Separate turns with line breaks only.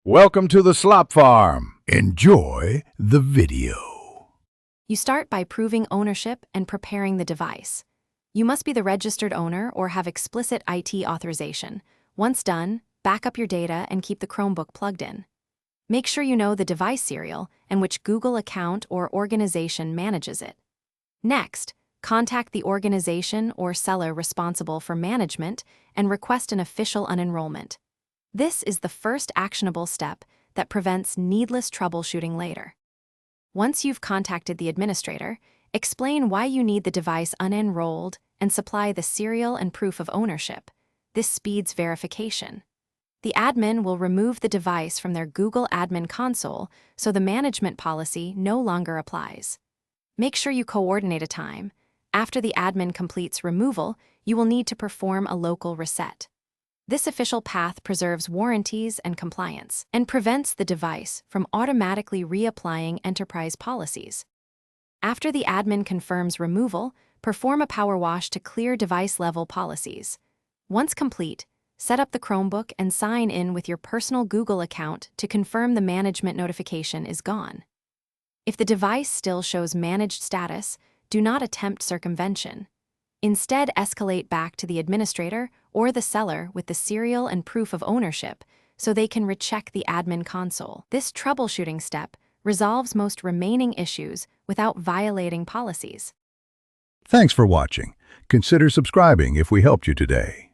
Welcome to the Slop Farm. Enjoy the video.
You start by proving ownership and preparing the device. You must be the registered owner or have explicit IT authorization. Once done, back up your data and keep the Chromebook plugged in. Make sure you know the device serial and which Google account or organization manages it. Next, contact the organization or seller responsible for management and request an official unenrollment. This is the first actionable step that prevents needless troubleshooting later. Once you've contacted the administrator, explain why you need the device unenrolled and supply the serial and proof of ownership. This speeds verification. The admin will remove the device from their Google Admin Console so the management policy no longer applies. Make sure you coordinate a time. After the admin completes removal, you will need to perform a local reset. This official path preserves warranties and compliance and prevents the device from automatically reapplying enterprise policies. After the admin confirms removal, perform a power wash to clear device-level policies. Once complete, set up the Chromebook and sign in with your personal Google account to confirm the management notification is gone. If the device still shows managed status, do not attempt circumvention. Instead, escalate back to the administrator or the seller with the serial and proof of ownership so they can recheck the admin console. This troubleshooting step resolves most remaining issues without violating policies.
Thanks for watching. Consider subscribing if we helped you today.